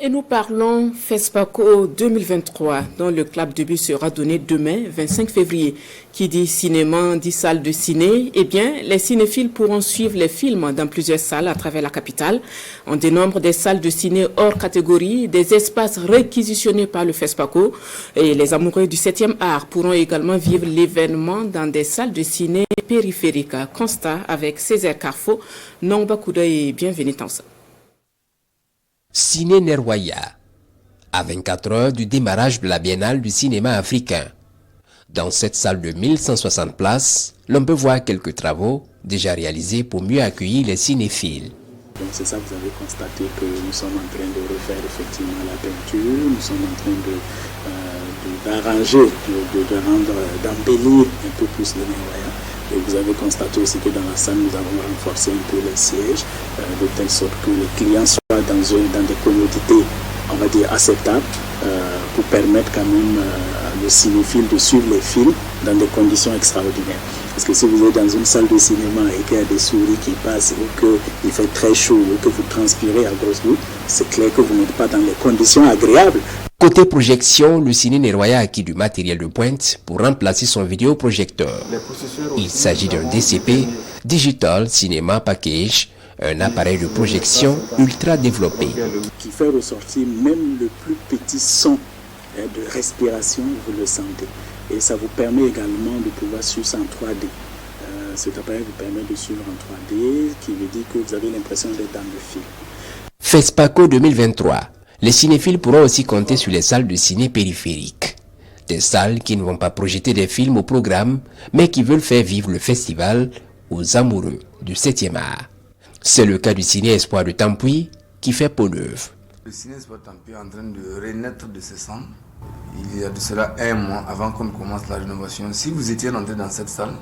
Et nous parlons FESPACO 2023, dont le clap début sera donné demain, 25 février. Qui dit cinéma, dit salle de ciné. Eh bien, les cinéphiles pourront suivre les films dans plusieurs salles à travers la capitale. On dénombre des salles de ciné hors catégorie, des espaces réquisitionnés par le FESPACO. Et les amoureux du 7e art pourront également vivre l'événement dans des salles de ciné périphériques. Constat avec Césaire Carfo, Nongba Kouda et bienvenue dans ça. Ciné Nerwaya, à 24 heures du démarrage de la Biennale du cinéma africain. Dans cette salle de 1160 places, l'on peut voir quelques travaux déjà réalisés pour mieux accueillir les cinéphiles. Donc c'est ça, vous avez constaté que nous sommes en train de refaire effectivement la peinture, nous sommes en train d'arranger, d'embellir un peu plus le Nerwaya. Et vous avez constaté aussi que dans la salle, nous avons renforcé un peu les sièges, de telle sorte que les clients soient dans des commodités, on va dire, acceptables, pour permettre quand même le cinéphile de suivre les films dans des conditions extraordinaires. Parce que si vous êtes dans une salle de cinéma et qu'il y a des souris qui passent, ou qu'il fait très chaud, ou que vous transpirez à grosse gouttes, c'est clair que vous n'êtes pas dans les conditions agréables. Côté projection, le ciné Nerwaya a acquis du matériel de pointe pour remplacer son vidéoprojecteur. Il s'agit d'un DCP, Digital Cinema Package, un appareil de projection ultra développé. Qui fait ressortir même le plus petit son de respiration, vous le sentez. Et ça vous permet également de pouvoir suivre ça en 3D. Cet appareil vous permet de suivre en 3D, qui veut dire que vous avez l'impression d'être dans le film. FESPACO 2023. Les cinéphiles pourront aussi compter sur les salles de ciné périphériques. Des salles qui ne vont pas projeter des films au programme, mais qui veulent faire vivre le festival aux amoureux du 7e art. C'est le cas du ciné Espoir de Tampuy qui fait peau neuve. Le ciné Espoir de Tampuy est en train de renaître de ses cendres. Il y a de cela un mois avant qu'on commence la rénovation. Si vous étiez rentré dans cette salle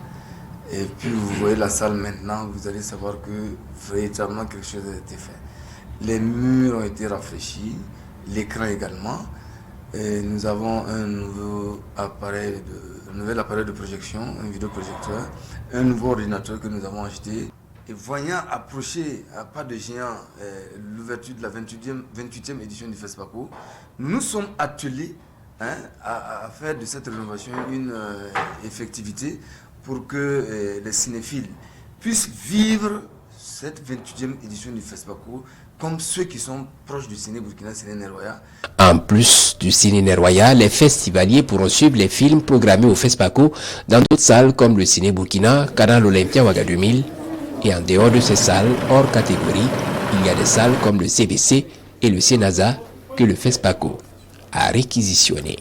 et puis vous voyez la salle maintenant, vous allez savoir que véritablement quelque chose a été fait. Les murs ont été rafraîchis, l'écran également. Et nous avons un nouvel appareil de projection, un vidéoprojecteur, un nouveau ordinateur que nous avons acheté. Et voyant approcher à pas de géant l'ouverture de la 28e édition du FESPACO, nous nous sommes attelés à faire de cette rénovation une effectivité pour que les cinéphiles puissent vivre cette 28e édition du FESPACO comme ceux qui sont proches du ciné burkina, ciné Nerwaya. En plus du ciné Nerwaya, les festivaliers pourront suivre les films programmés au FESPACO dans d'autres salles comme le ciné Burkina, Canal Olympia Ouaga 2000. Et en dehors de ces salles, hors catégorie, il y a des salles comme le CBC et le CENASA que le FESPACO a réquisitionné.